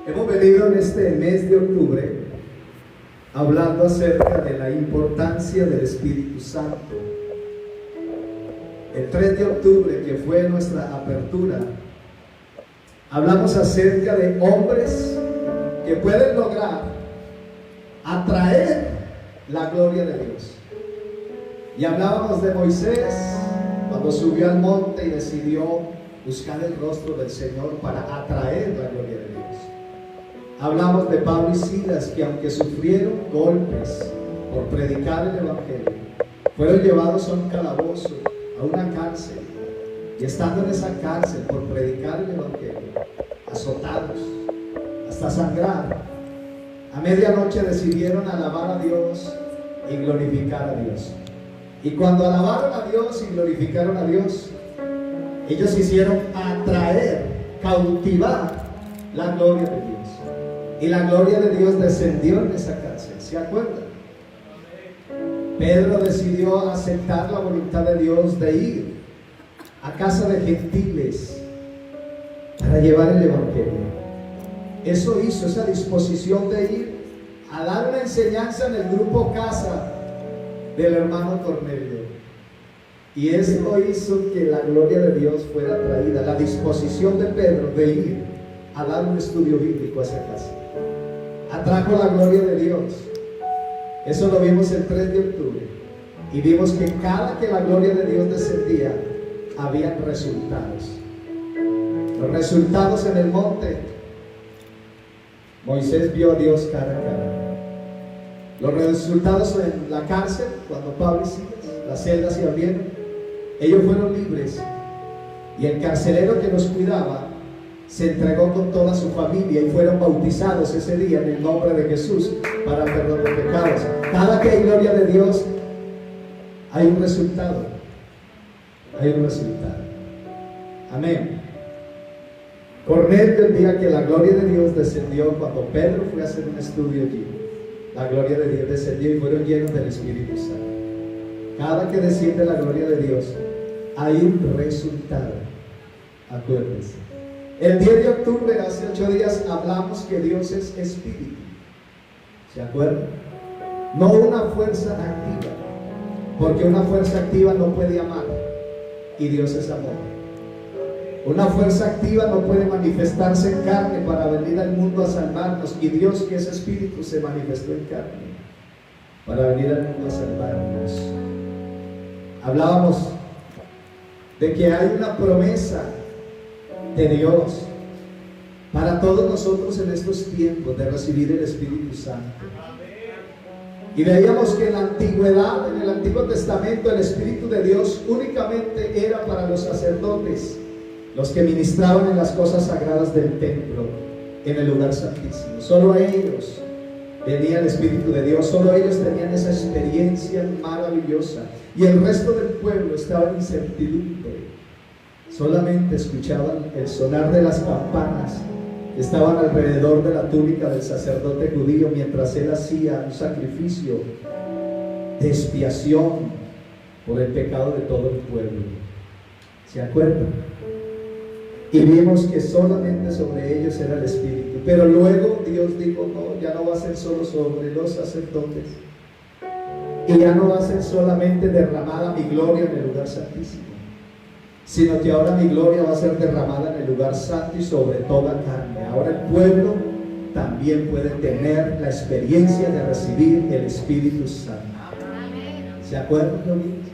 Hemos venido en este mes de octubre hablando acerca de la importancia del Espíritu Santo. El 3 de octubre, que fue nuestra apertura, hablamos acerca de hombres que pueden lograr atraer la gloria de Dios. Y hablábamos de Moisés cuando subió al monte y decidió buscar el rostro del Señor para atraer la gloria de Dios. Hablamos de Pablo y Silas, que aunque sufrieron golpes por predicar el Evangelio, fueron llevados a un calabozo, a una cárcel, y estando en esa cárcel por predicar el Evangelio, azotados hasta sangrar, a medianoche decidieron alabar a Dios y glorificar a Dios. Y cuando alabaron a Dios y glorificaron a Dios, ellos hicieron atraer, cautivar la gloria de Dios. Y la gloria de Dios descendió en esa cárcel. ¿Se acuerdan? Pedro decidió aceptar la voluntad de Dios de ir a casa de gentiles para llevar el Evangelio. Eso hizo, esa disposición de ir a dar una enseñanza en el grupo casa del hermano Cornelio. Y eso hizo que la gloria de Dios fuera traída, la disposición de Pedro de ir a dar un estudio bíblico a esa casa. Atrajo la gloria de Dios. Eso lo vimos el 3 de octubre. Y vimos que cada que la gloria de Dios descendía, había resultados. Los resultados en el monte. Moisés vio a Dios cara a cara. Los resultados en la cárcel, cuando Pablo y Silas, las celdas se abrieron, ellos fueron libres. Y el carcelero que los cuidaba se entregó con toda su familia y fueron bautizados ese día en el nombre de Jesús para el perdón de pecados. Cada que hay gloria de Dios, hay un resultado. Hay un resultado. Amén. Cornelio, el día que la gloria de Dios descendió, cuando Pedro fue a hacer un estudio allí, la gloria de Dios descendió y fueron llenos del Espíritu Santo. Cada que desciende la gloria de Dios, hay un resultado. Acuérdense. El 10 de octubre, hace 8 días, hablamos que Dios es Espíritu. ¿Se acuerdan? No una fuerza activa, porque una fuerza activa no puede amar y Dios es amor. Una fuerza activa no puede manifestarse en carne para venir al mundo a salvarnos, y Dios, que es Espíritu, se manifestó en carne para venir al mundo a salvarnos. Hablábamos de que hay una promesa de Dios para todos nosotros en estos tiempos de recibir el Espíritu Santo. Y veíamos que en la antigüedad, en el Antiguo Testamento, el Espíritu de Dios únicamente era para los sacerdotes, los que ministraban en las cosas sagradas del templo, en el lugar santísimo. Solo a ellos venía el Espíritu de Dios, solo ellos tenían esa experiencia maravillosa, y el resto del pueblo estaba en incertidumbre. Solamente escuchaban el sonar de las campanas, estaban alrededor de la túnica del sacerdote judío mientras él hacía un sacrificio de expiación por el pecado de todo el pueblo. ¿Se acuerdan? Y vimos que solamente sobre ellos era el Espíritu. Pero luego Dios dijo: no, ya no va a ser solo sobre los sacerdotes, y ya no va a ser solamente derramada mi gloria en el lugar santísimo, sino que ahora mi gloria va a ser derramada en el lugar santo y sobre toda carne. Ahora el pueblo también puede tener la experiencia de recibir el Espíritu Santo. ¿Se acuerdan, amigos?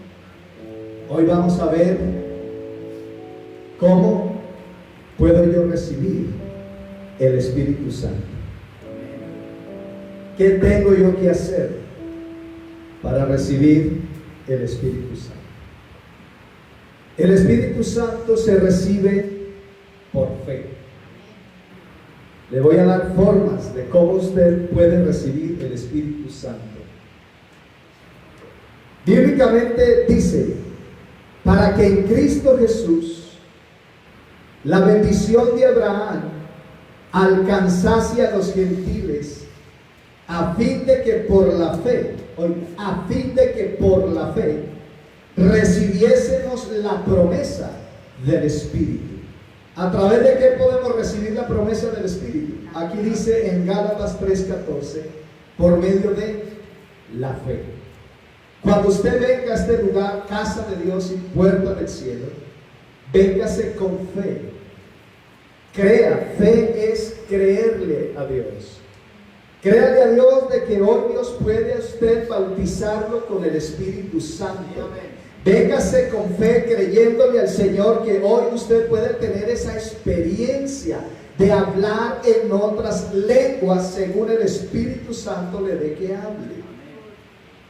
Hoy vamos a ver cómo puedo yo recibir el Espíritu Santo. ¿Qué tengo yo que hacer para recibir el Espíritu Santo? El Espíritu Santo se recibe por fe. Le voy a dar formas de cómo usted puede recibir el Espíritu Santo. Bíblicamente dice: para que en Cristo Jesús la bendición de Abraham alcanzase a los gentiles, a fin de que por la fe, recibiésemos la promesa del Espíritu. ¿A través de qué podemos recibir la promesa del Espíritu? Aquí dice en Gálatas 3:14, por medio de la fe. Cuando usted venga a este lugar, casa de Dios y puerta del cielo, véngase con fe. Crea, fe es creerle a Dios. Créale a Dios de que hoy Dios puede a usted bautizarlo con el Espíritu Santo. Véngase con fe creyéndole al Señor que hoy usted puede tener esa experiencia de hablar en otras lenguas según el Espíritu Santo le dé que hable.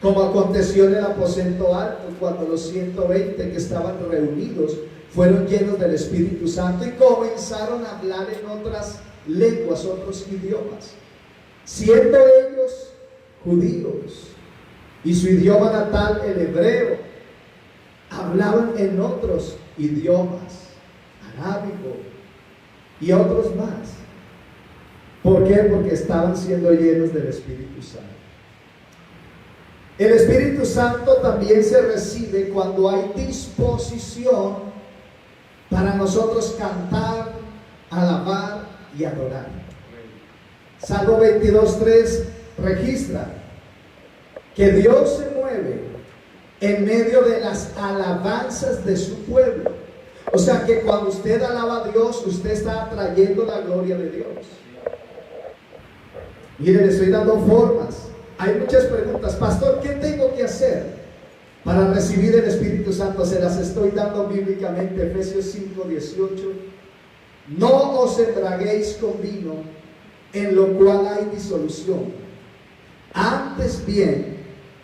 Como aconteció en el aposento alto cuando los 120 que estaban reunidos fueron llenos del Espíritu Santo y comenzaron a hablar en otras lenguas, otros idiomas. Siendo ellos judíos y su idioma natal el hebreo, hablaban en otros idiomas, arábigo y otros más. ¿Por qué? Porque estaban siendo llenos del Espíritu Santo. El Espíritu Santo también se recibe cuando hay disposición para nosotros cantar, alabar y adorar. Salmo 22:3 registra que Dios se mueve en medio de las alabanzas de su pueblo. O sea que cuando usted alaba a Dios, usted está atrayendo la gloria de Dios. Mire, le estoy dando formas. Hay muchas preguntas. Pastor, ¿qué tengo que hacer para recibir el Espíritu Santo? Se las estoy dando bíblicamente. Efesios 5:18. No os embraguéis con vino, en lo cual hay disolución. Antes bien,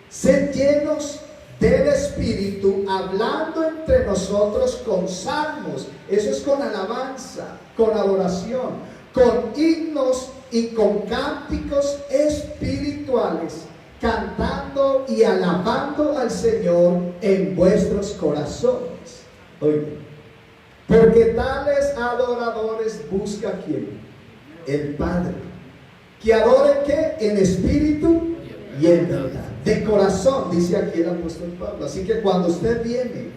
sed llenos del Espíritu, hablando entre nosotros con salmos. Eso es con alabanza, con adoración, con himnos y con cánticos espirituales, cantando y alabando al Señor en vuestros corazones. Oye, porque tales adoradores busca ¿quién? El Padre. Que adoren ¿qué? En espíritu y en verdad. De corazón, dice aquí el apóstol Pablo. Así que cuando usted viene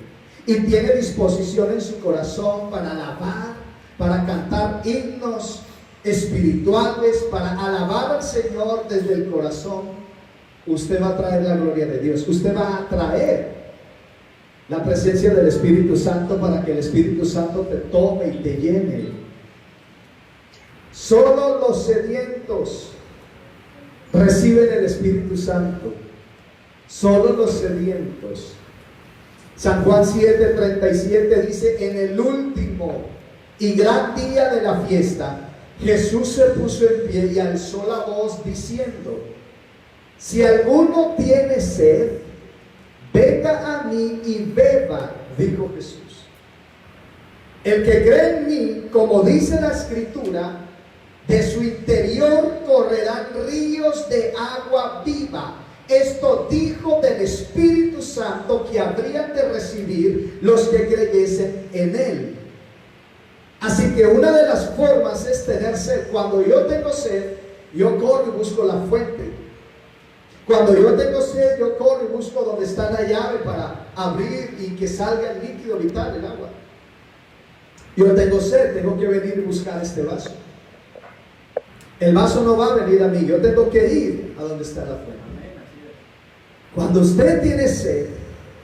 y tiene disposición en su corazón para alabar, para cantar himnos espirituales, para alabar al Señor desde el corazón, usted va a traer la gloria de Dios. Usted va a traer la presencia del Espíritu Santo para que el Espíritu Santo te tome y te llene. Solo los sedientos reciben el Espíritu Santo. Solo los sedientos. San Juan 7:37 dice: en el último y gran día de la fiesta, Jesús se puso en pie y alzó la voz diciendo: si alguno tiene sed, venga a mí y beba, dijo Jesús. El que cree en mí, como dice la Escritura, de su interior correrán ríos de agua viva. Esto dijo del Espíritu Santo que habrían de recibir los que creyesen en Él. Así que una de las formas es tener sed. Cuando yo tengo sed, yo corro y busco la fuente. Cuando yo tengo sed, yo corro y busco donde está la llave para abrir y que salga el líquido vital, el agua. Yo tengo sed, tengo que venir y buscar este vaso. El vaso no va a venir a mí, yo tengo que ir a donde está la fuente. Cuando usted tiene sed,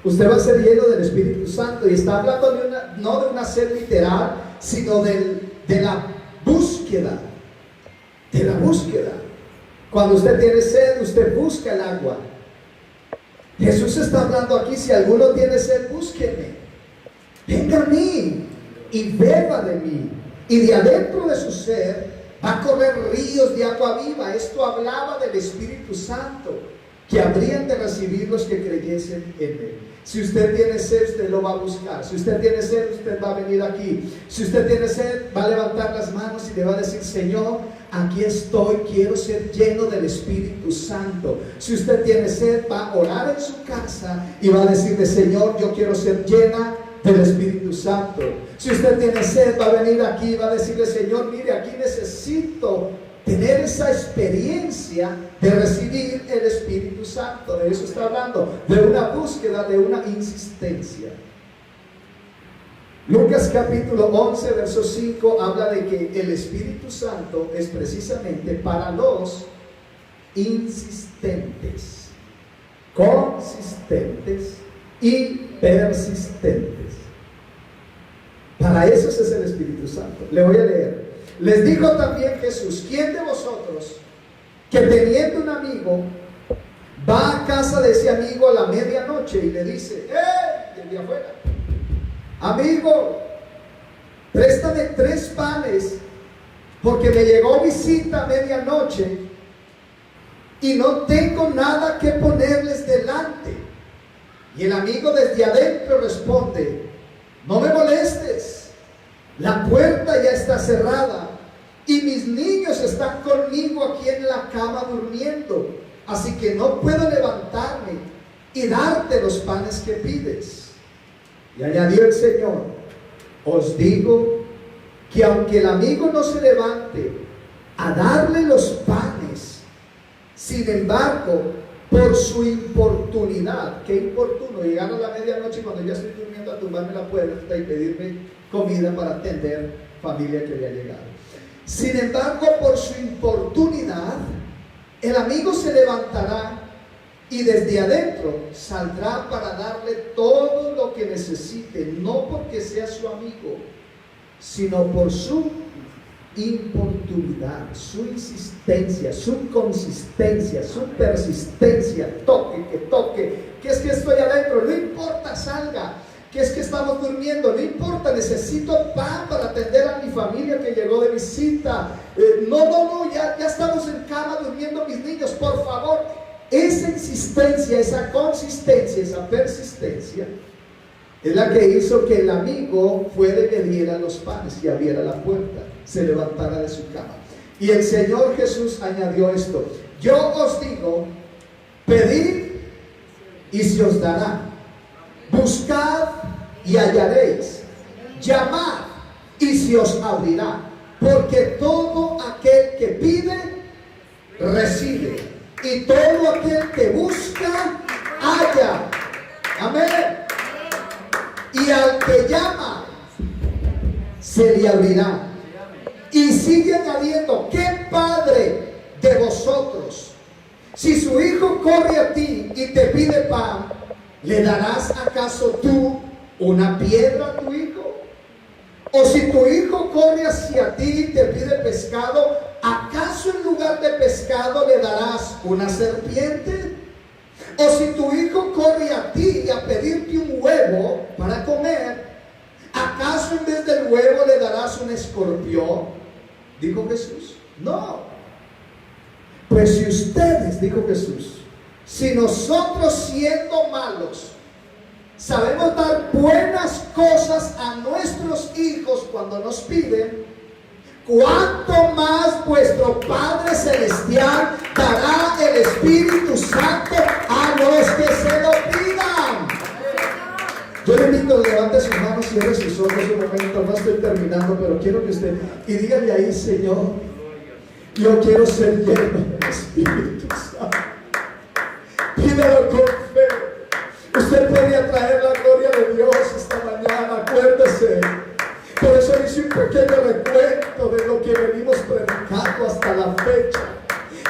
usted va a ser lleno del Espíritu Santo. Y está hablando no de una sed literal, sino de la búsqueda. De la búsqueda. Cuando usted tiene sed, usted busca el agua. Jesús está hablando aquí: si alguno tiene sed, búsqueme. Venga a mí y beba de mí. Y de adentro de su ser va a correr ríos de agua viva. Esto hablaba del Espíritu Santo, que habrían de recibir los que creyesen en Él. Si usted tiene sed, usted lo va a buscar. Si usted tiene sed, usted va a venir aquí. Si usted tiene sed, va a levantar las manos y le va a decir: Señor, aquí estoy, quiero ser lleno del Espíritu Santo. Si usted tiene sed, va a orar en su casa y va a decirle: Señor, yo quiero ser llena del Espíritu Santo. Si usted tiene sed, va a venir aquí y va a decirle: Señor, mire, aquí necesito tener esa experiencia de recibir el Espíritu Santo. De eso está hablando, de una búsqueda, de una insistencia. Lucas capítulo 11, verso 5 habla de que el Espíritu Santo es precisamente para los insistentes, consistentes y persistentes. Para eso es el Espíritu Santo. Le voy a leer. Les dijo también Jesús: ¿quién de vosotros, que teniendo un amigo, va a casa de ese amigo a la medianoche y le dice: desde afuera, amigo, préstame 3 panes, porque me llegó visita a medianoche y no tengo nada que ponerles delante? Y el amigo desde adentro responde: no me molestes, la puerta ya está cerrada y mis niños están conmigo aquí en la cama durmiendo, así que no puedo levantarme y darte los panes que pides. Y añadió el Señor: os digo que aunque el amigo no se levante a darle los panes, sin embargo, por su importunidad, ¿qué importuno? Llegar a la medianoche cuando ya estoy durmiendo a tumbarme la puerta y pedirme comida para atender familia que había llegado. Sin embargo, por su importunidad, el amigo se levantará y desde adentro saldrá para darle todo lo que necesite, no porque sea su amigo, sino por su importunidad, su insistencia, su consistencia, su persistencia. Toque, que es que estoy adentro, no importa, salga. Que es que estamos durmiendo, no importa, necesito pan para atender a mi familia que llegó de visita. Ya estamos en cama durmiendo mis niños, por favor. Esa insistencia, esa consistencia, esa persistencia es la que hizo que el amigo fuera y le diera los panes y abriera la puerta, se levantara de su cama. Y el Señor Jesús añadió esto: yo os digo, pedid y se os dará, buscad y hallaréis, llamad y se os abrirá, porque todo aquel que pide, recibe, y todo aquel que busca, halla. Amén. Y al que llama, se le abrirá. Y sigue añadiendo: ¿qué padre de vosotros, si su hijo corre a ti y te pide pan, le darás acaso tú una piedra a tu hijo? O si tu hijo corre hacia ti y te pide pescado, ¿acaso en lugar de pescado le darás una serpiente? O si tu hijo corre a ti a pedirte un huevo para comer, ¿acaso en vez del huevo le darás un escorpión? Dijo Jesús. No. Pues si ustedes, dijo Jesús, si nosotros siendo malos sabemos dar buenas cosas a nuestros hijos cuando nos piden, ¿cuánto más vuestro Padre Celestial dará el Espíritu Santo a los que se lo pidan? Yo le invito a que levante sus manos, cierre sus ojos un momento. No estoy terminando, pero quiero que usted, y dígale ahí: Señor, yo quiero ser lleno del Espíritu Santo. Pídelo con fe. Usted puede atraer la gloria de Dios esta mañana, acuérdese. Por eso hice un pequeño recuento de lo que venimos predicando hasta la fecha.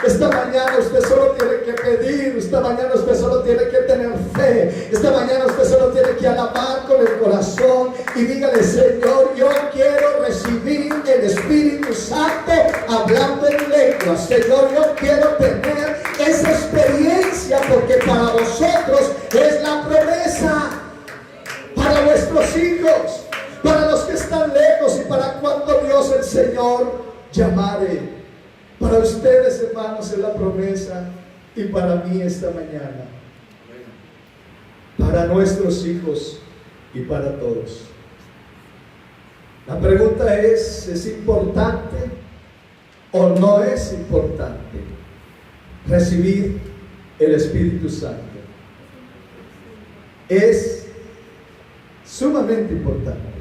Esta mañana usted solo tiene que pedir, esta mañana usted solo tiene que tener fe, esta mañana usted solo tiene que alabar con el corazón y dígale: Señor, yo quiero recibir el Espíritu Santo hablando en lenguas. Señor, yo quiero tener esa experiencia, porque para vosotros es la promesa, para vuestros hijos, para los que están lejos y para cuando Dios el Señor llamare. Para ustedes, hermanos, es la promesa, y para mí esta mañana, para nuestros hijos y para todos. La pregunta ¿es importante o no es importante recibir el Espíritu Santo? Es sumamente importante.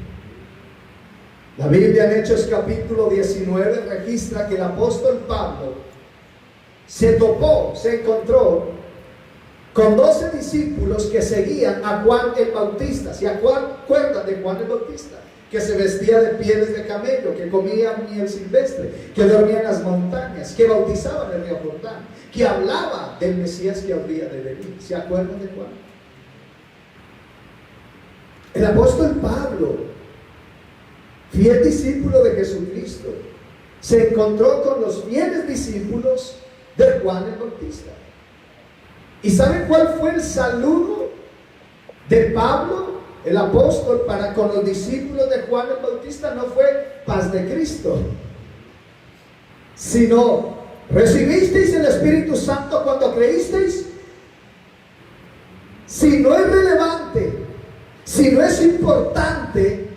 La Biblia en Hechos capítulo 19 registra que el apóstol Pablo se encontró con 12 discípulos que seguían a Juan el Bautista. ¿Se acuerdan de Juan el Bautista? Que se vestía de pieles de camello, que comía miel silvestre, que dormía en las montañas, que bautizaba en el río Jordán, que hablaba del Mesías que habría de venir. ¿Se acuerdan de Juan? El apóstol Pablo, fiel discípulo de Jesucristo, se encontró con los fieles discípulos de Juan el Bautista. ¿Y saben cuál fue el saludo de Pablo, el apóstol, para con los discípulos de Juan el Bautista? No fue paz de Cristo, sino: ¿recibisteis el Espíritu Santo cuando creísteis? Si no es relevante, si no es importante,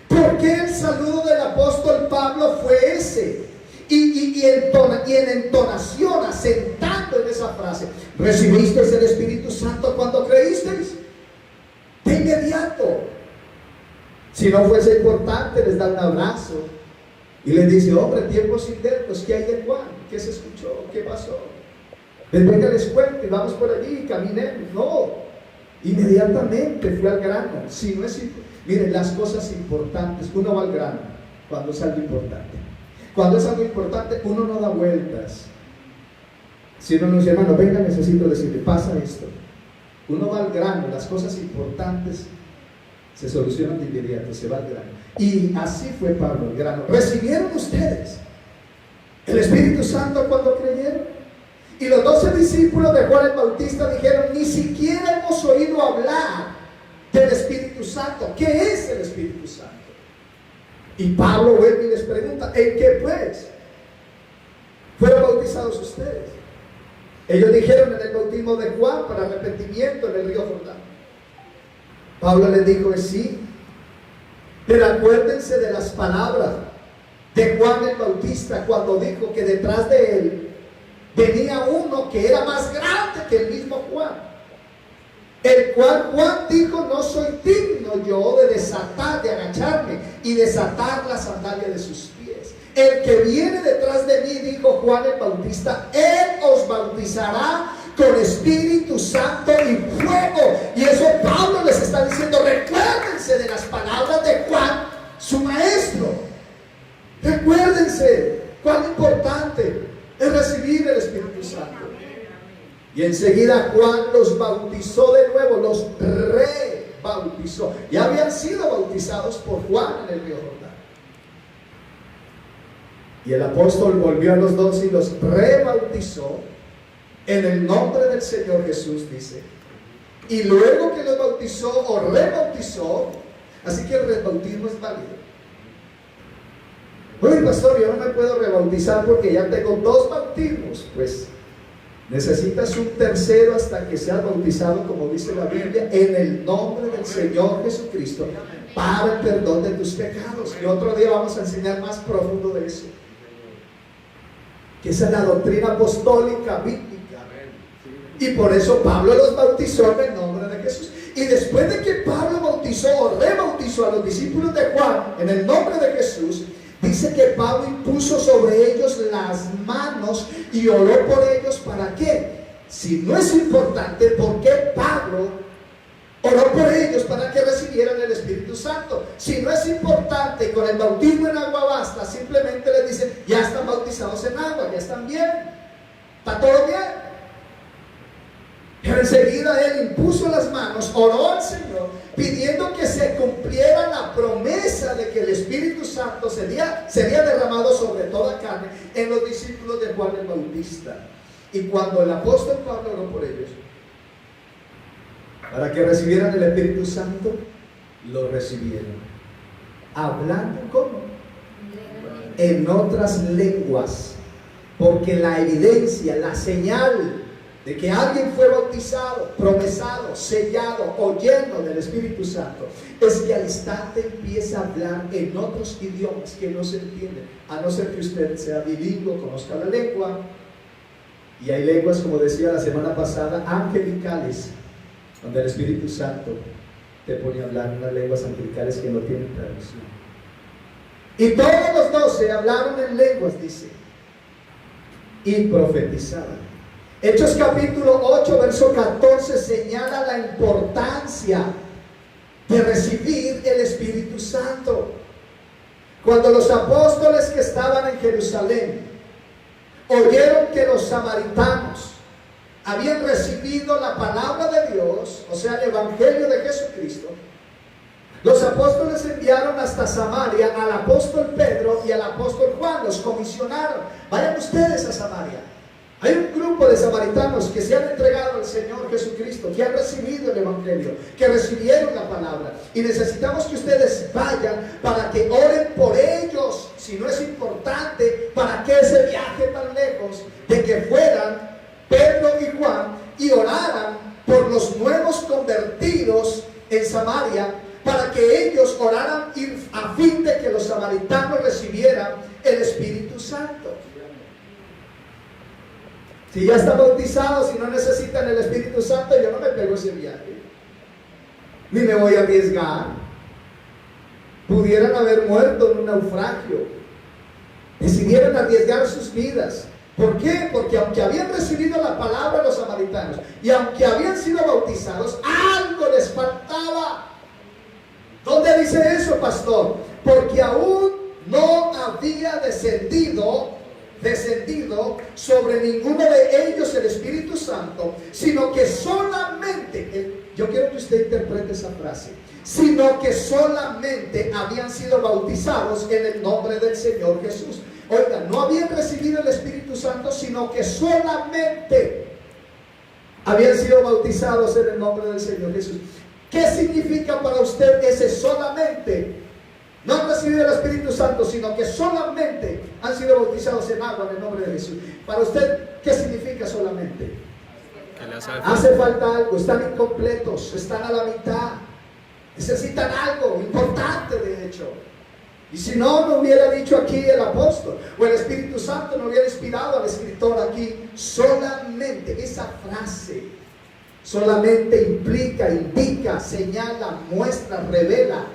¿por qué el saludo del apóstol Pablo fue ese? Y en entonación, asentando en esa frase: ¿recibisteis el Espíritu Santo cuando creísteis? De inmediato. Si no fuese importante, les da un abrazo y les dice: hombre, tiempos sin verlos, ¿qué hay de Juan? ¿Qué se escuchó? ¿Qué pasó? Venga, les cuento y vamos por allí, caminemos. No, inmediatamente fue al grano. Si no es, miren, las cosas importantes, uno va al grano cuando es algo importante. Cuando es algo importante, uno no da vueltas. Si uno nos dice: hermano, venga, necesito decirle, pasa esto. Uno va al grano, las cosas importantes se solucionan de inmediato, se va al grano. Y así fue Pablo, el grano. ¿Recibieron ustedes el Espíritu Santo cuando creyeron? Y los 12 discípulos de Juan el Bautista dijeron: ni siquiera hemos oído hablar del Espíritu Santo. ¿Qué es el Espíritu Santo? Y Pablo vuelve y les pregunta: ¿en qué pues fueron bautizados ustedes? Ellos dijeron: en el bautismo de Juan para arrepentimiento en el río Jordán. Pablo les dijo: sí, pero acuérdense de las palabras de Juan el Bautista cuando dijo que detrás de él venía uno que era más grande que el mismo Juan, el cual Juan dijo: no soy digno yo de desatar, de agacharme y desatar la sandalia de sus pies. El que viene detrás de mí, dijo Juan el Bautista, él os bautizará con Espíritu Santo y fuego. Y eso Pablo les está diciendo: recuérdense de las palabras de Juan, su maestro. Recuérdense cuán importante es recibir el Espíritu Santo. Y enseguida Juan los bautizó de nuevo, los rebautizó. Ya habían sido bautizados por Juan en el río Jordán. Y el apóstol volvió a los 12 y los rebautizó en el nombre del Señor Jesús, dice. Y luego que los bautizó o rebautizó, así que el rebautismo es válido. Oye, pastor, yo no me puedo rebautizar porque ya tengo 2 bautismos. Pues necesitas un tercero hasta que seas bautizado, como dice la Biblia, en el nombre del Señor Jesucristo, para el perdón de tus pecados. Y otro día vamos a enseñar más profundo de eso, que esa es la doctrina apostólica bíblica. Y por eso Pablo los bautizó en el nombre de Jesús. Y después de que Pablo bautizó o rebautizó a los discípulos de Juan en el nombre de Jesús, dice que Pablo impuso sobre ellos las manos y oró por ellos. ¿Para qué? Si no es importante, ¿por qué Pablo oró por ellos para que recibieran el Espíritu Santo? Si no es importante, con el bautismo en agua basta, simplemente les dicen: ya están bautizados en agua, ya están bien, está todo bien. Pero enseguida él impuso las manos, oró al Señor, pidiendo que se cumpliera la promesa de que el Espíritu Santo sería derramado sobre toda carne en los discípulos de Juan el Bautista. Y cuando el apóstol Pablo oró por ellos para que recibieran el Espíritu Santo, lo recibieron. Hablando, ¿cómo? En otras lenguas. Porque la evidencia, la señal de que alguien fue bautizado, promesado, sellado o lleno del Espíritu Santo, es que al instante empieza a hablar en otros idiomas que no se entienden, a no ser que usted sea bilingüe, conozca la lengua. Y hay lenguas, como decía la semana pasada, angelicales, donde el Espíritu Santo te pone a hablar en unas lenguas angelicales que no tienen traducción. Y todos los 12 hablaron en lenguas, dice, y profetizaban. Hechos capítulo 8, verso 14 señala la importancia de recibir el Espíritu Santo. Cuando los apóstoles que estaban en Jerusalén oyeron que los samaritanos habían recibido la palabra de Dios, o sea, el Evangelio de Jesucristo, los apóstoles enviaron hasta Samaria al apóstol Pedro y al apóstol Juan, los comisionaron: vayan ustedes a Samaria. Hay un grupo de samaritanos que se han entregado al Señor Jesucristo, que han recibido el Evangelio, que recibieron la palabra, y necesitamos que ustedes vayan para que oren por ellos. Si no es importante, ¿para qué ese viaje tan lejos? De que fueran Pedro y Juan y oraran por los nuevos convertidos en Samaria, para que ellos oraran a fin de que los samaritanos recibieran el Espíritu Santo. Si ya están bautizados y no necesitan el Espíritu Santo, yo no me pego ese viaje, ni me voy a arriesgar. Pudieran haber muerto en un naufragio. Decidieron arriesgar sus vidas. ¿Por qué? Porque aunque habían recibido la palabra los samaritanos y aunque habían sido bautizados, algo les faltaba. ¿Dónde dice eso, pastor? Porque aún no había descendido sobre ninguno de ellos el Espíritu Santo, sino que solamente, yo quiero que usted interprete esa frase, sino que solamente habían sido bautizados en el nombre del Señor Jesús. Oiga, no habían recibido el Espíritu Santo, sino que solamente habían sido bautizados en el nombre del Señor Jesús. ¿Qué significa para usted ese solamente? No han recibido el Espíritu Santo, sino que solamente han sido bautizados en agua en el nombre de Jesús. Para usted, ¿qué significa solamente? Hace falta algo, están incompletos, están a la mitad, necesitan algo importante, de hecho. Y si no, no hubiera dicho aquí el apóstol, o el Espíritu Santo no hubiera inspirado al escritor aquí. Solamente, esa frase solamente implica, indica, señala, muestra, revela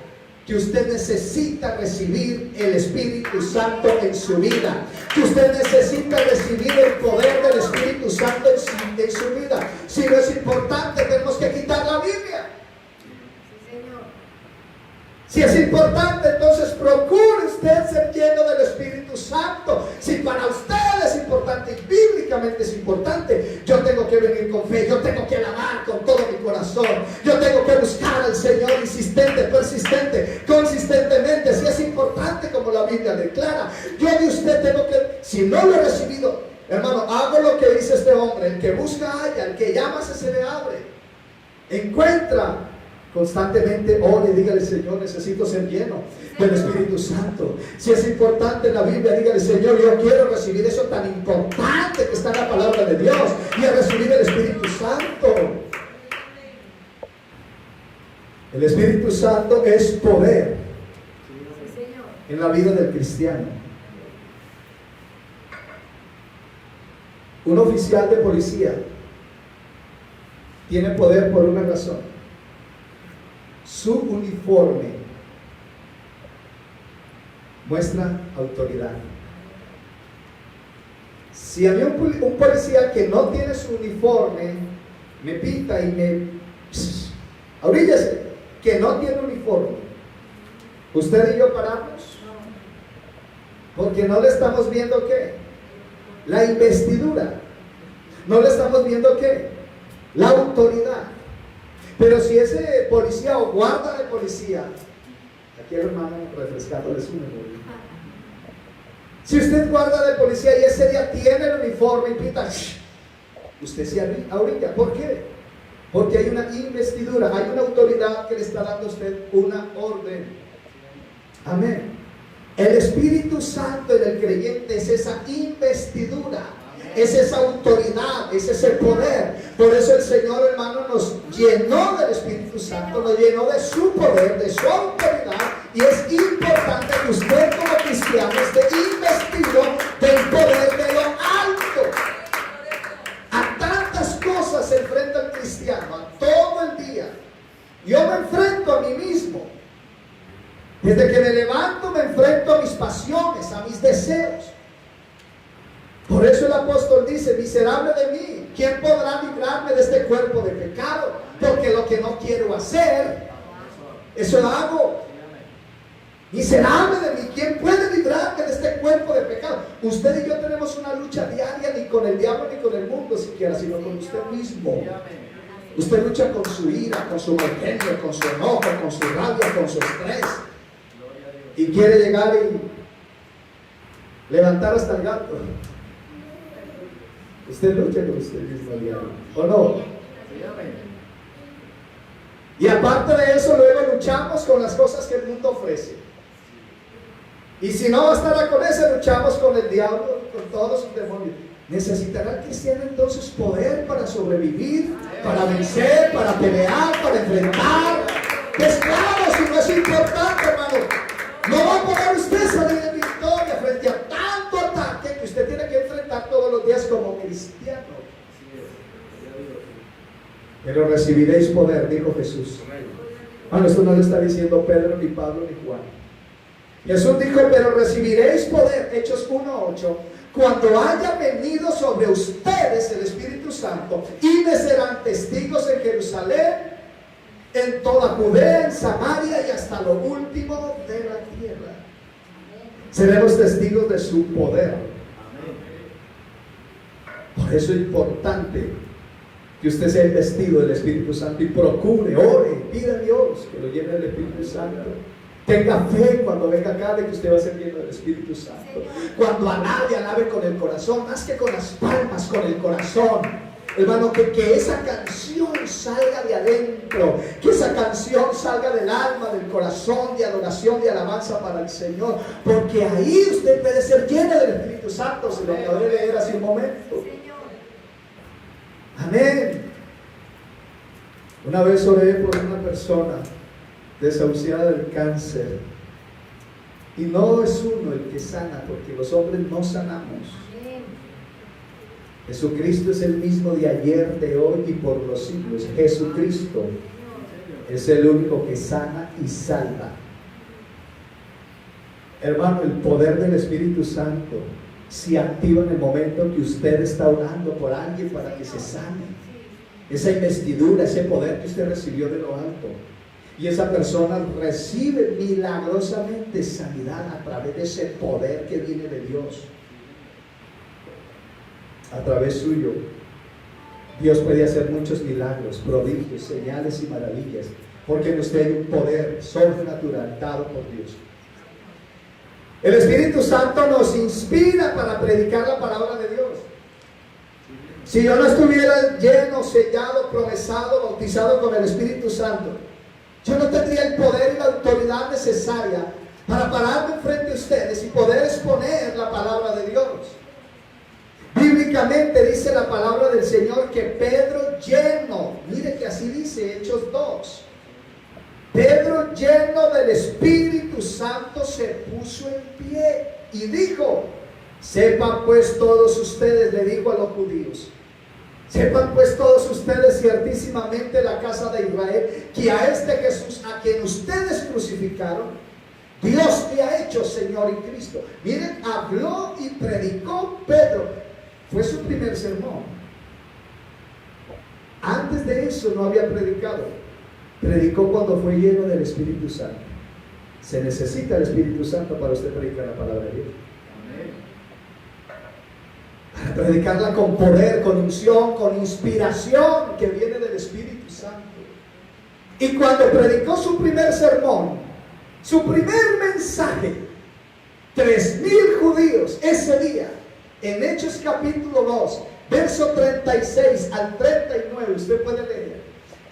que usted necesita recibir el Espíritu Santo en su vida, que usted necesita recibir el poder del Espíritu Santo en su vida. Si no es importante, tenemos que quitar la Biblia. Si es importante, entonces procure usted ser lleno del Espíritu Santo. Si para usted es importante y bíblicamente es importante, yo tengo que venir con fe, yo tengo que alabar con todo mi corazón, yo tengo que buscar al Señor insistente, persistente, consistentemente. Si es importante como la Biblia declara, yo de usted tengo que, si no lo he recibido, hermano, hago lo que dice este hombre: el que busca halla, el que llama se le abre. Encuentra. Constantemente ore, dígale: Señor, necesito ser lleno del Espíritu Santo. Si es importante en la Biblia, dígale: Señor, yo quiero recibir eso tan importante que está en la palabra de Dios, y a recibir el Espíritu Santo. El Espíritu Santo es poder en la vida del cristiano. Un oficial de policía tiene poder por una razón: su uniforme muestra autoridad. Si a mí un policía que no tiene su uniforme me pita y oríllese, que no tiene uniforme, ¿usted y yo paramos? Porque no le estamos viendo ¿qué? La investidura. No le estamos viendo ¿qué? La autoridad. Pero si ese policía o guarda de policía, aquí el hermano refrescándole su memoria, si usted guarda de policía y ese día tiene el uniforme y pita, usted se orilla. ¿Por qué? Porque hay una investidura, hay una autoridad que le está dando a usted una orden. Amén. El Espíritu Santo en el creyente es esa investidura, es esa autoridad, es ese poder. Por eso el Señor, hermano, nos llenó del Espíritu Santo, nos llenó de su poder, de su autoridad. Y es importante que usted como cristiano esté investido del poder de lo alto. A tantas cosas se enfrenta el cristiano, a todo el día. Yo me enfrento a mí mismo. Desde que me levanto me enfrento a mis pasiones, a mis deseos. Por eso el apóstol dice: miserable de mí, ¿quién podrá librarme de este cuerpo de pecado? Porque lo que no quiero hacer, eso hago. Miserable de mí, ¿quién puede librarme de este cuerpo de pecado? Usted y yo tenemos una lucha diaria, ni con el diablo ni con el mundo siquiera, sino con usted mismo. Usted lucha con su ira, con su mal genio, con su enojo, con su rabia, con su estrés, y quiere llegar y levantar hasta el gato. Usted lucha con usted mismo diario, ¿o no? Y aparte de eso, luego luchamos con las cosas que el mundo ofrece. Y si no bastará con eso, luchamos con el diablo, con todos sus demonios. ¿Necesitará el cristiano entonces poder para sobrevivir, para vencer, para pelear, para enfrentar? Pues claro, si no es importante, hermano, no va a poder usted salir de victoria frente a tanto ataque que usted tiene que enfrentar todos los días como cristiano. Pero recibiréis poder, dijo Jesús. Bueno, esto no lo está diciendo Pedro, ni Pablo, ni Juan. Jesús dijo: pero recibiréis poder, Hechos 1:8, cuando haya venido sobre ustedes el Espíritu Santo, y me serán testigos en Jerusalén, en toda Judea, en Samaria y hasta lo último de la tierra. Seremos testigos de su poder. Por eso es importante que usted sea investido del Espíritu Santo y procure, ore, pida a Dios que lo llene del Espíritu Santo. Tenga fe cuando venga acá de que usted va a ser lleno del Espíritu Santo. Cuando alabe con el corazón, más que con las palmas, con el corazón. Hermano, que esa canción salga de adentro, que esa canción salga del alma, del corazón, de adoración, de alabanza para el Señor, porque ahí usted puede ser lleno del Espíritu Santo. Se lo acabé de leer hace un momento. Amén. Una vez oré por una persona desahuciada del cáncer, y no es uno el que sana, porque los hombres no sanamos. Jesucristo es el mismo de ayer, de hoy y por los siglos. Jesucristo es el único que sana y salva. Hermano, el poder del Espíritu Santo se activa en el momento que usted está orando por alguien para que se sane. Esa investidura, ese poder que usted recibió de lo alto, y esa persona recibe milagrosamente sanidad a través de ese poder que viene de Dios. A través suyo, Dios puede hacer muchos milagros, prodigios, señales y maravillas, porque en usted hay un poder sobrenatural dado por Dios. El Espíritu Santo nos inspira para predicar la palabra de Dios. Si yo no estuviera lleno, sellado, promesado, bautizado con el Espíritu Santo, yo no tendría el poder y la autoridad necesaria para pararme enfrente de ustedes y poder exponer la palabra de Dios. Bíblicamente dice la palabra del Señor que Pedro lleno, mire que así dice Hechos 2, Pedro lleno del Espíritu Santo se puso en pie y dijo: sepan pues todos ustedes, le dijo a los judíos, sepan pues todos ustedes ciertísimamente la casa de Israel, que a este Jesús, a quien ustedes crucificaron, Dios le ha hecho Señor y Cristo. Miren, habló y predicó Pedro. Fue su primer sermón. Antes de eso no había predicado. Predicó cuando fue lleno del Espíritu Santo. Se necesita el Espíritu Santo para usted predicar la palabra de Dios. Para predicarla con poder, con unción, con inspiración que viene del Espíritu Santo. Y cuando predicó su primer sermón, su primer mensaje, 3,000 judíos ese día, en Hechos capítulo 2, verso 36 al 39, usted puede leer.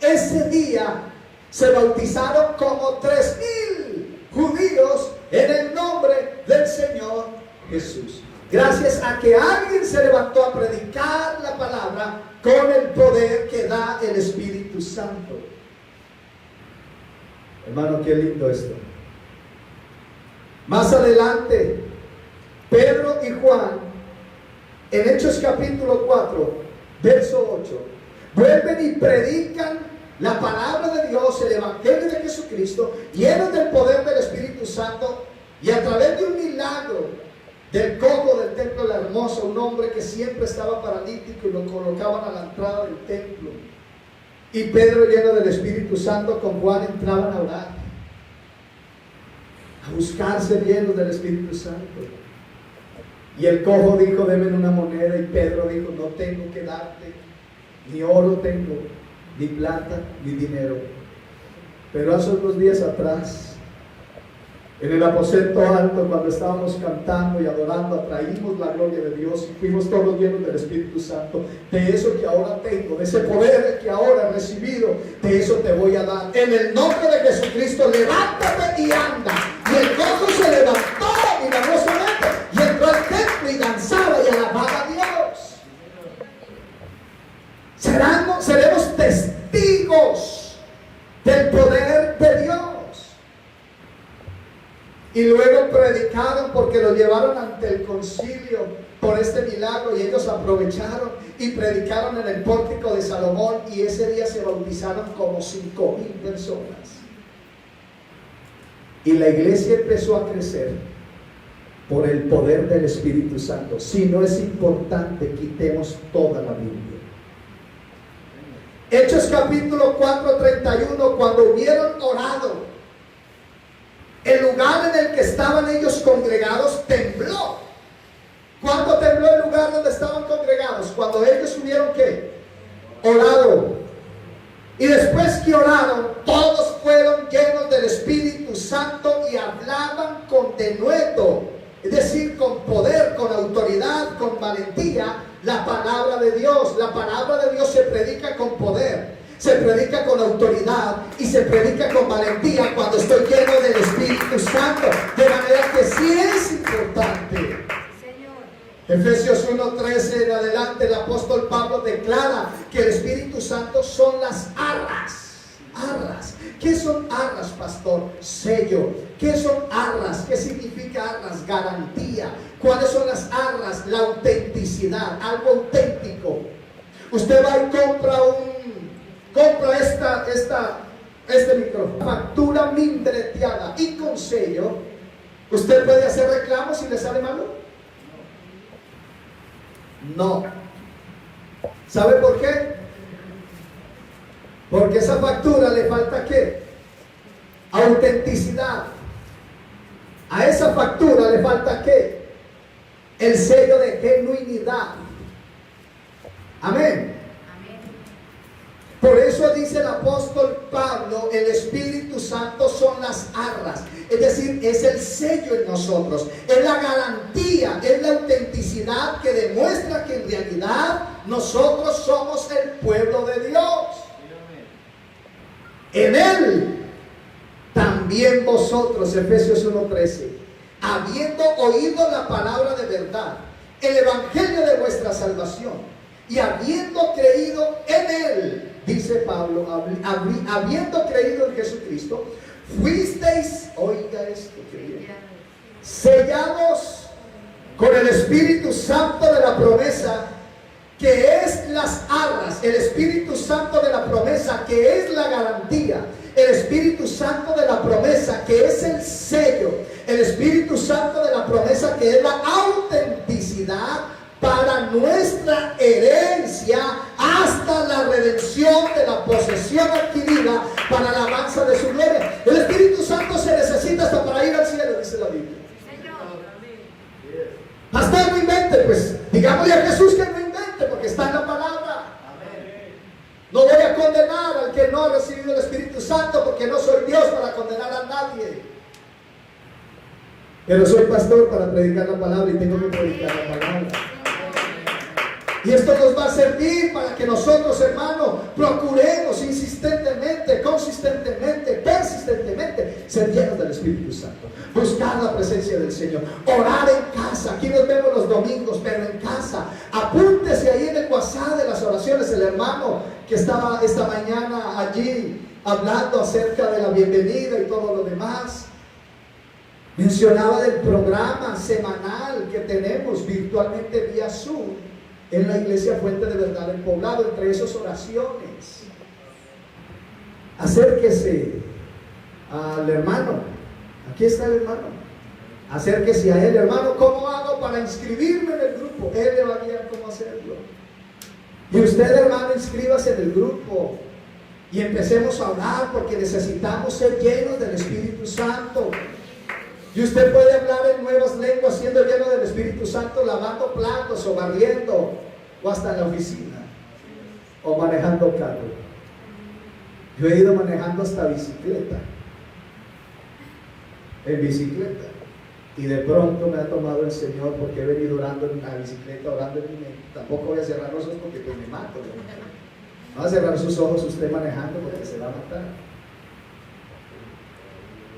Ese día se bautizaron como 3,000 judíos en el nombre del Señor Jesús. Gracias a que alguien se levantó a predicar la palabra con el poder que da el Espíritu Santo. Hermano, qué lindo esto. Más adelante, Pedro y Juan, en Hechos capítulo 4, verso 8, vuelven y predican la palabra de Dios, el Evangelio de Jesucristo, llenos del poder del Espíritu Santo, y a través de un milagro Del cojo del templo de la hermosa, un hombre que siempre estaba paralítico y lo colocaban a la entrada del templo. Y Pedro, lleno del Espíritu Santo, con Juan entraban a orar, a buscarse llenos del Espíritu Santo. Y el cojo dijo: deme una moneda. Y Pedro dijo: no tengo que darte, ni oro tengo, ni plata, ni dinero. Pero hace unos días atrás, en el aposento alto, cuando estábamos cantando y adorando, atraímos la gloria de Dios y fuimos todos llenos del Espíritu Santo. De eso que ahora tengo, de ese poder que ahora he recibido, de eso te voy a dar. En el nombre de Jesucristo, levántate y anda. Y el cojo se levantó milagrosamente y entró al templo y danzaba y alababa a Dios. Seremos testigos del poder de Dios. Y luego predicaron, porque lo llevaron ante el concilio por este milagro, y ellos aprovecharon y predicaron en el pórtico de Salomón, y ese día se bautizaron como 5,000 personas. Y la iglesia empezó a crecer por el poder del Espíritu Santo. Si no es importante, quitemos toda la Biblia. Hechos capítulo 4:31, cuando hubieron orado, el lugar en el que estaban ellos congregados tembló. ¿Cuándo tembló el lugar donde estaban congregados? Cuando ellos hubieron ¿qué? Orado. Y después que oraron, todos fueron llenos del Espíritu Santo y hablaban con denuedo, es decir, con poder, con autoridad, con valentía, la palabra de Dios. La palabra de Dios se predica con poder, se predica con autoridad y se predica con valentía cuando estoy lleno del Espíritu Santo. De manera que sí es importante. Señor. Efesios 1:13 en adelante, el apóstol Pablo declara que el Espíritu Santo son las arras. Arras. ¿Qué son arras, pastor? Sello. ¿Qué son arras? ¿Qué significa arras? Garantía. ¿Cuáles son las arras? La autenticidad, algo auténtico. Usted va y compra este micrófono, factura membreteada y con sello. ¿Usted puede hacer reclamos si le sale malo? No. ¿Sabe por qué? Porque esa factura le falta ¿qué? Autenticidad. A esa factura le falta ¿qué? El sello de genuinidad. Amén. Por eso dice el apóstol Pablo, el Espíritu Santo son las arras, es decir, es el sello en nosotros, es la garantía, es la autenticidad que demuestra que en realidad nosotros somos el pueblo de Dios. En Él también vosotros, Efesios 1:13, habiendo oído la palabra de verdad, el evangelio de vuestra salvación, y habiendo creído en Él, dice Pablo, habiendo creído en Jesucristo, fuisteis, oiga esto, sellados con el Espíritu Santo de la promesa, que es las arras, el Espíritu Santo de la promesa, que es la garantía, el Espíritu Santo de la promesa, que es el sello, el Espíritu Santo de la promesa, que es la autenticidad para nuestra herencia hasta la redención de la posesión adquirida para la alabanza de su gloria. El Espíritu Santo se necesita hasta para ir al cielo, dice la Biblia. Pastor, no invente, pues digámosle a Jesús que no invente, porque está en la palabra. No voy a condenar al que no ha recibido el Espíritu Santo, porque no soy Dios para condenar a nadie. Pero soy pastor para predicar la palabra y tengo que predicar la palabra. Y esto nos va a servir para que nosotros, hermanos, procuremos insistentemente, consistentemente, persistentemente ser llenos del Espíritu Santo, buscar la presencia del Señor, orar en casa. Aquí nos vemos los domingos, pero en casa. Apúntese ahí en el WhatsApp de las oraciones. El hermano que estaba esta mañana allí hablando acerca de la bienvenida y todo lo demás, mencionaba del programa semanal que tenemos virtualmente vía Zoom en la iglesia Fuente de Verdad del Poblado. Entre esas oraciones, acérquese al hermano. Aquí está el hermano. Acérquese a Él, hermano. ¿Cómo hago para inscribirme en el grupo? Él le va a guiar cómo hacerlo. Y usted, hermano, inscríbase en el grupo. Y empecemos a orar porque necesitamos ser llenos del Espíritu Santo. Y usted puede hablar en nuevas lenguas siendo lleno del Espíritu Santo, lavando platos o barriendo, o hasta en la oficina, o manejando carro. Yo he ido manejando hasta bicicleta, en bicicleta, y de pronto me ha tomado el Señor porque he venido orando en la bicicleta, orando en mi mente. Tampoco voy a cerrar los ojos porque pues me mato. No va a cerrar sus ojos usted manejando porque se va a matar.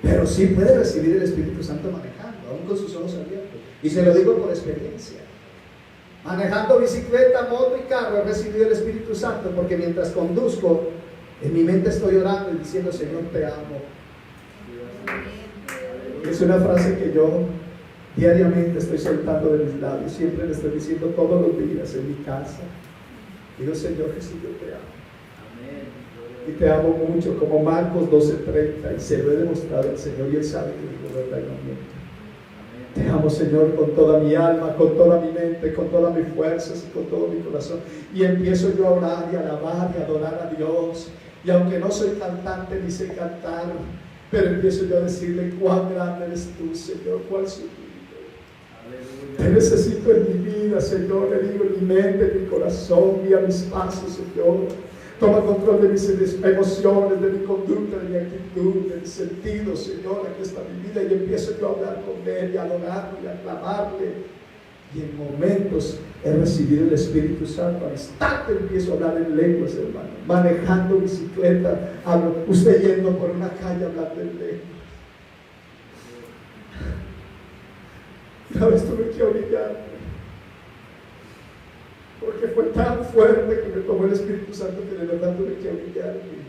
Pero sí puede recibir el Espíritu Santo manejando, aún con sus ojos abiertos. Y se lo digo por experiencia. Manejando bicicleta, moto y carro he recibido el Espíritu Santo porque mientras conduzco, en mi mente estoy orando y diciendo: Señor, te amo. Es una frase que yo diariamente estoy soltando de mis labios. Siempre le estoy diciendo todos los días en mi casa. Digo: Señor Jesús, yo te amo. Y te amo mucho, como Marcos 12:30, y se lo he demostrado al Señor, y Él sabe que digo verdad y no miento. Te amo, Señor, con toda mi alma, con toda mi mente, con todas mis fuerzas y con todo mi corazón. Y empiezo yo a orar y a alabar y a adorar a Dios. Y aunque no soy cantante ni sé cantar, pero empiezo yo a decirle: cuán grande eres tú, Señor, cuán sublime. Te necesito en mi vida, Señor. Le digo en mi mente, en mi corazón, guía mis pasos, Señor. Toma control de mis emociones, de mi conducta, de mi actitud, de mis sentidos, Señor. Aquí está mi vida. Y empiezo yo a hablar con Él y a adorarlo y a aclamarle. Y en momentos he recibido el Espíritu Santo. Al instante empiezo a hablar en lenguas, hermano. Manejando bicicleta, hablo. Usted yendo por una calle hablando en lenguas. Una vez tuve que orillarme, porque fue tan fuerte que me tomó el Espíritu Santo que de verdad tuve que orillarme.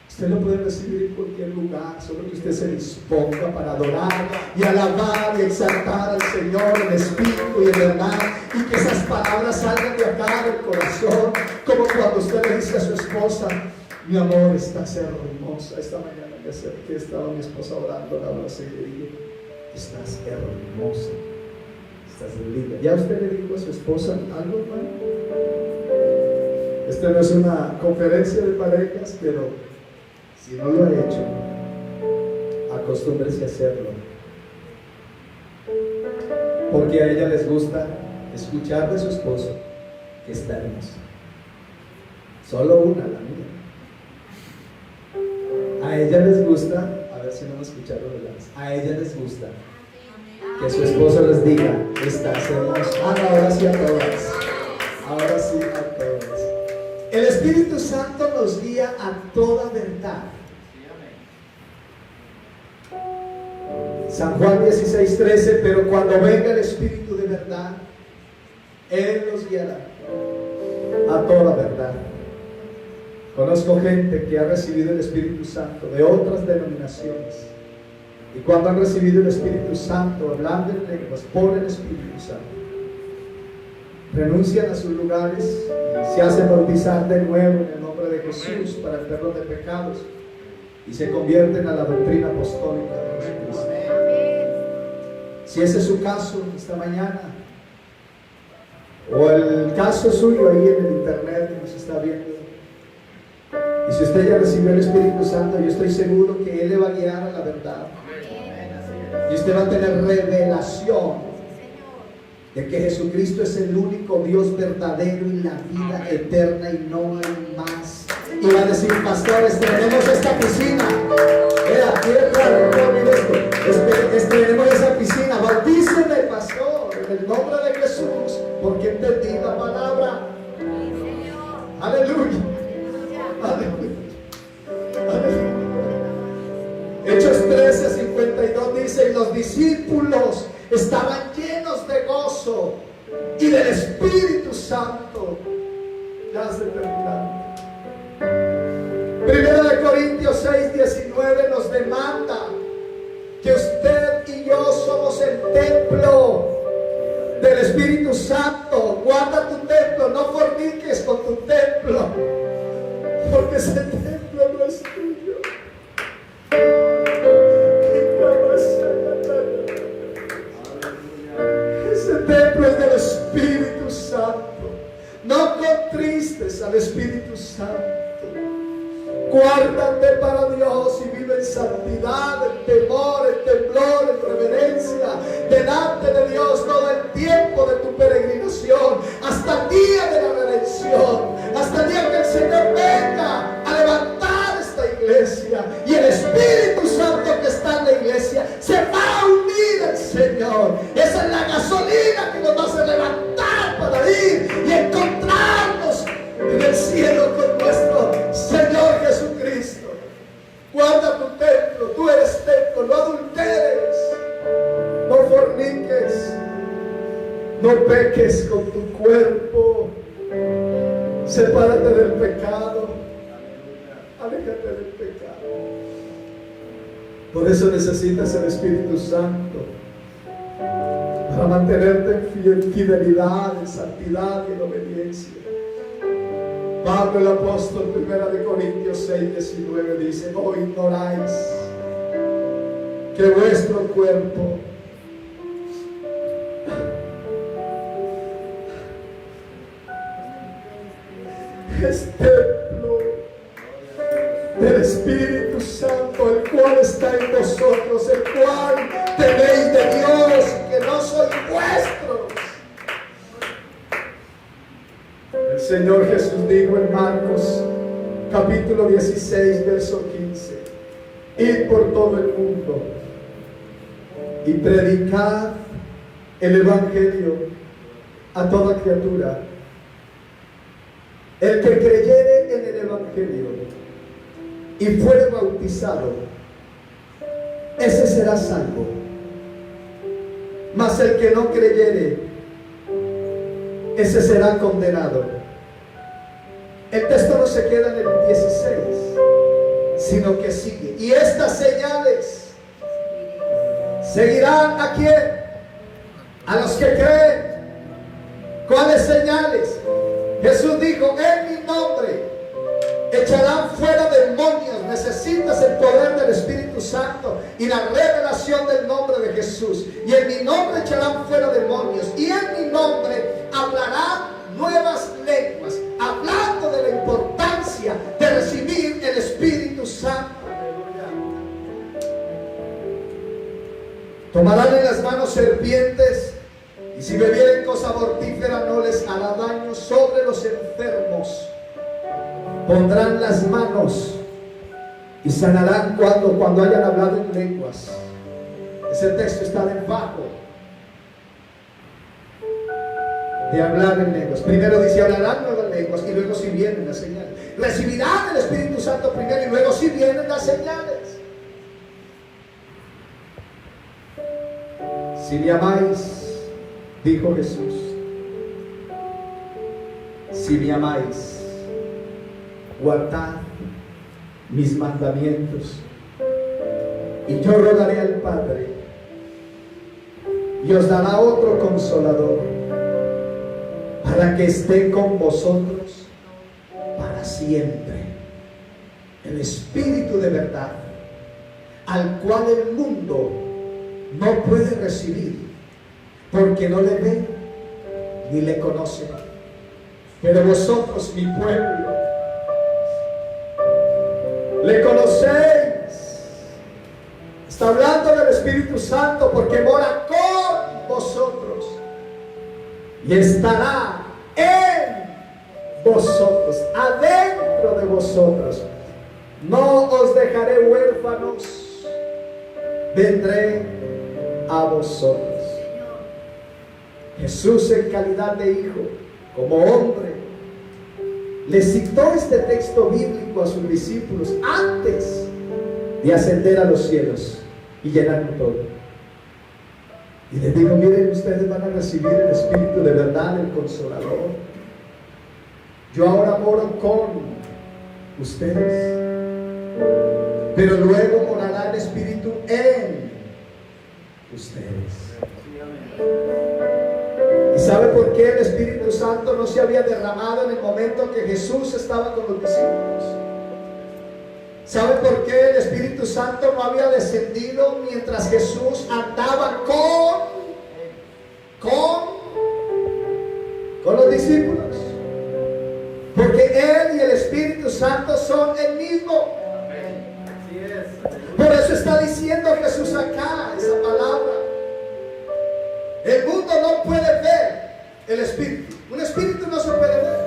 Usted lo puede recibir en cualquier lugar, solo que usted se disponga para adorar y alabar y exaltar al Señor en espíritu y en verdad, y que esas palabras salgan de acá del corazón, como cuando usted le dice a su esposa: mi amor, estás hermosa. Esta mañana me acerqué, estaba mi esposa orando, la abracé y le dije: estás hermosa, estás linda. ¿Ya usted le dijo a su esposa algo, hermano? Esta no es una conferencia de parejas, pero si no lo ha hecho, acostúmbrese a hacerlo. Porque a ella les gusta escuchar de su esposo que está hermosa. Solo una, la mía. A ella les gusta, a ver si no me escucharon los labios. A ella les gusta que su esposo les diga: estás hermosa. Ahora sí a todas. Ahora sí a todas. El Espíritu Santo nos guía a toda verdad. San Juan 16:13, pero cuando venga el Espíritu de verdad, Él nos guiará a toda verdad. Conozco gente que ha recibido el Espíritu Santo de otras denominaciones, y cuando han recibido el Espíritu Santo, hablando en lenguas por el Espíritu Santo, renuncian a sus lugares y se hacen bautizar de nuevo en el nombre de Jesús para el perdón de pecados, y se convierten a la doctrina apostólica de Jesucristo. Si ese es su caso esta mañana, o el caso suyo ahí en el internet que nos está viendo, y si usted ya recibió el Espíritu Santo, yo estoy seguro que Él le va a guiar a la verdad, y usted va a tener revelación de que Jesucristo es el único Dios verdadero y la vida eterna, y no hay más. Y va a decir: pastores, tenemos esta piscina. Tenemos esa piscina. Bautíceme, pastor, en el nombre de Jesús, porque entendí la palabra. Aleluya. Aleluya. Aleluya. Hechos 13:52 dice: y los discípulos estaban llenos de gozo y del Espíritu Santo. Ya se terminaron. 1 Corintios 6:19 nos demanda que usted y yo somos el templo del Espíritu Santo. Guarda tu templo, no forniques con tu templo, porque ese templo no es tuyo. No contristes al Espíritu Santo. Guárdate para Dios y vive en santidad, en temor, en temblor, en reverencia delante de Dios todo el tiempo de tu peregrinación, hasta el día de la redención, hasta el día que el Señor venga a levantar esta iglesia y el Espíritu Santo que está en la iglesia se va a unir al Señor. Esa es la gasolina que nos va a hacer levantar para ir y encontrarnos en el cielo con nuestro Señor Jesucristo. Guarda tu templo, tú eres templo, no adulteres, no forniques, no peques con tu cuerpo, sepárate del pecado, aléjate del pecado. Por eso necesitas el Espíritu Santo para mantenerte en fidelidad, en santidad y en obediencia. Pablo el apóstol, 1 Corintios 6:19 dice: no ignoráis que vuestro cuerpo es templo del Espíritu Santo, el cual está en vosotros, el cual tenéis de Dios, que no sois vuestros. El Señor Jesús dijo en Marcos capítulo 16 verso 15: id por todo el mundo y predicad el Evangelio a toda criatura. El que creyere en el Evangelio y fuere bautizado, ese será salvo. Mas el que no creyere, ese será condenado. El texto no se queda en el 16, sino que sigue: y estas señales seguirán ¿a quién? A los que creen. ¿Cuáles señales? Jesús dijo: en mi nombre echarán fuera demonios. Necesitas el poder del Espíritu Santo y la revelación del nombre de Jesús. Y en mi nombre echarán fuera demonios, y en mi nombre hablarán nuevas lenguas, hablando de la importancia de recibir el Espíritu Santo. Tomarán en las manos serpientes, y si bebieren cosa mortífera no les hará daño. Sobre los enfermos pondrán las manos y sanarán cuando hayan hablado en lenguas. Ese texto está debajo de hablar en lenguas. Primero dice: hablarán nuevas lenguas, y luego si vienen las señales. Recibirán el Espíritu Santo primero, y luego si vienen las señales. Si me amáis, dijo Jesús, si me amáis, guardad mis mandamientos, y yo rogaré al Padre, y os dará otro consolador, para que esté con vosotros para siempre, el Espíritu de verdad, al cual el mundo no puede recibir, porque no le ve ni le conoce. Pero vosotros, mi pueblo, le conocéis. Está hablando del Espíritu Santo, porque mora con vosotros y estará en vosotros, adentro de vosotros. No os dejaré huérfanos, vendré a vosotros. Jesús, en calidad de hijo, como hombre, le citó este texto bíblico a sus discípulos antes de ascender a los cielos y llenarlo todo. Y les dijo: miren, ustedes van a recibir el Espíritu de verdad, el Consolador. Yo ahora moro con ustedes, pero luego morará el Espíritu en ustedes. ¿Y sabe por qué el Espíritu Santo no se había derramado en el momento que Jesús estaba con los discípulos? ¿Sabe por qué el Espíritu Santo no había descendido mientras Jesús andaba con los discípulos? Porque Él y el Espíritu Santo son el mismo. Por eso está diciendo Jesús acá, esa palabra. El mundo no puede ver el Espíritu. Un Espíritu no se puede ver.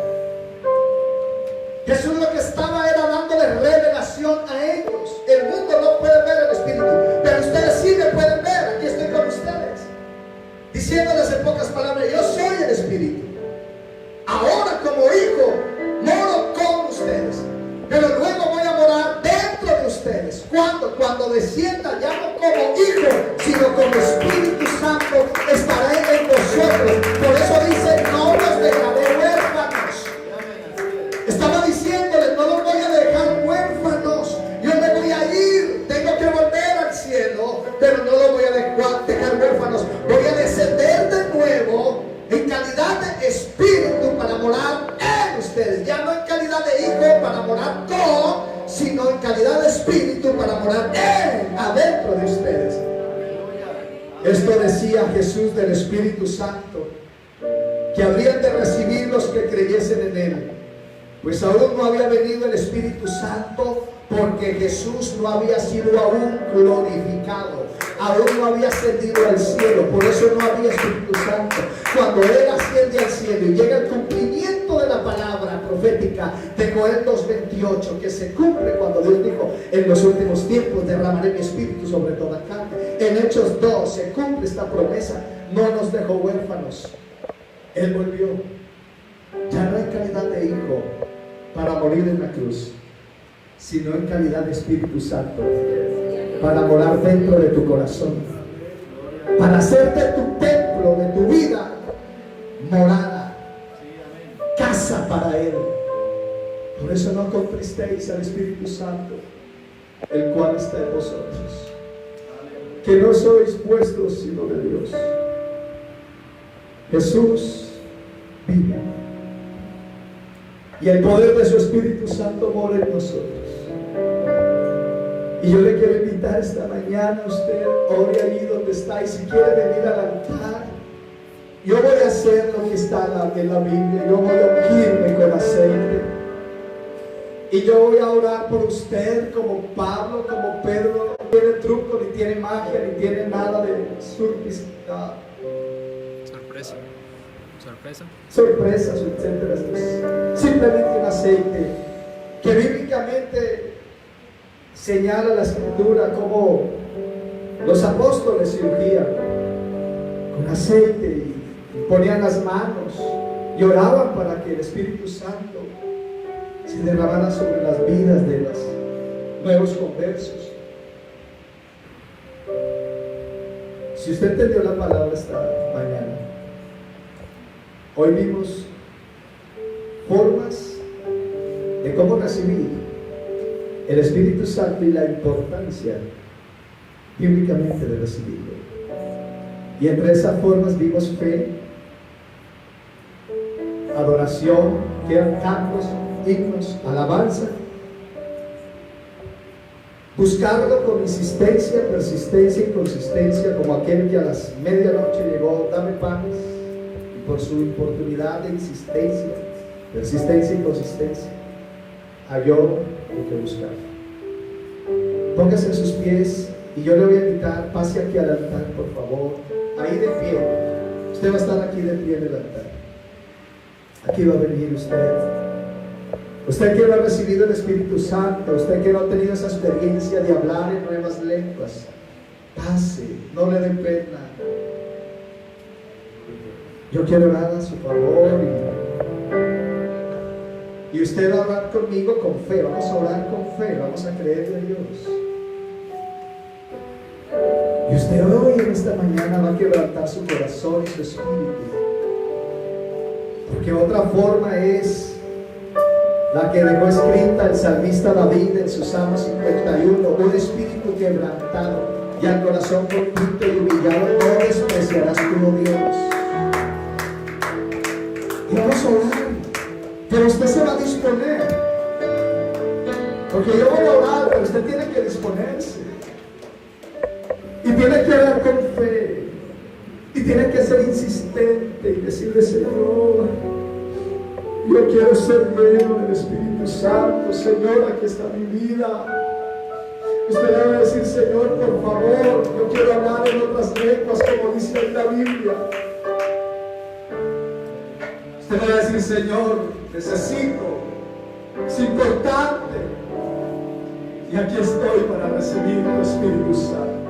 Jesús lo que estaba era dándole revelación a ellos. El mundo no puede ver el Espíritu, pero ustedes sí me pueden ver. Aquí estoy con ustedes, diciéndoles en pocas palabras: yo soy el Espíritu. Ahora como hijo moro con ustedes, pero luego voy a morar dentro de ustedes. Cuando descienda, ya no como hijo, sino como Espíritu Santo estaré en vosotros. Por eso dice: no los dejaré huérfanos. Estaba diciéndoles: no los voy a dejar huérfanos. Yo me voy a ir, tengo que volver al cielo, pero no los voy a dejar huérfanos. Voy a descender de nuevo en calidad de Espíritu para morar en ustedes. Ya no en calidad de hijo para morar con, sino en calidad de Espíritu para morar adentro de ustedes. Esto decía Jesús del Espíritu Santo, que habrían de recibir los que creyesen en Él, pues aún no había venido el Espíritu Santo, porque Jesús no había sido aún glorificado, aún no había ascendido al cielo. Por eso no había Espíritu Santo. Cuando Él asciende al cielo y llega el cumplimiento de la palabra profética de Joel 2:28, que se cumple cuando Dios dijo: en los últimos tiempos derramaré mi Espíritu sobre toda carne. En Hechos 2 se cumple esta promesa. No nos dejó huérfanos. Él volvió, ya no en calidad de hijo para morir en la cruz, sino en calidad de Espíritu Santo para morar dentro de tu corazón, para hacerte tu templo de tu vida, morada, casa para Él. Por eso no contristéis al Espíritu Santo, el cual está en vosotros, que no sois vuestros sino de Dios. Jesús vive y el poder de su Espíritu Santo mora en nosotros. Y yo le quiero invitar esta mañana: usted ore allí donde está, y si quiere venir al altar, yo voy a hacer lo que está en la Biblia. Yo voy a ungirme con aceite, y yo voy a orar por usted como Pablo, como Pedro. No tiene truco, ni tiene magia, ni tiene nada de surpista. Sorpresas, etcétera. Simplemente un aceite que bíblicamente señala la Escritura como los apóstoles se ungían con aceite y ponían las manos y oraban para que el Espíritu Santo se derramara sobre las vidas de los nuevos conversos. Si usted entendió la palabra esta mañana, hoy vimos formas de cómo recibir el Espíritu Santo y la importancia bíblicamente de recibirlo. Y entre esas formas vimos fe, adoración, que eran cantos, himnos, alabanza. Buscarlo con insistencia, persistencia y consistencia, como aquel que a las medianoche llegó: dame panes. Y por su importunidad de insistencia, persistencia y consistencia, halló lo que buscaba. Póngase en sus pies y yo le voy a invitar: pase aquí al altar, por favor. Ahí de pie. Usted va a estar aquí de pie en el altar. Aquí va a venir usted. Usted que no ha recibido el Espíritu Santo, usted que no ha tenido esa experiencia de hablar en nuevas lenguas, pase, no le dé pena. Yo quiero orar a su favor y usted va a orar conmigo con fe. Vamos a orar con fe, vamos a creerle a Dios. Y usted hoy en esta mañana va a quebrantar su corazón y su espíritu, porque otra forma es la que dejó escrita el salmista David en su Salmo 51: un espíritu quebrantado y al corazón contrito y humillado no despreciarás tú, oh Dios. Y vamos a orar, pero usted se va a disponer, porque yo voy a orar, pero usted tiene que disponerse y tiene que orar con fe y tiene que ser insistente y decirle: Señor, Yo quiero ser lleno del Espíritu Santo. Señor, aquí está mi vida. Usted debe decir: Señor, por favor, yo quiero hablar en otras lenguas, como dice en la Biblia. Usted debe decir: Señor, necesito, es importante. Y aquí estoy para recibir tu Espíritu Santo.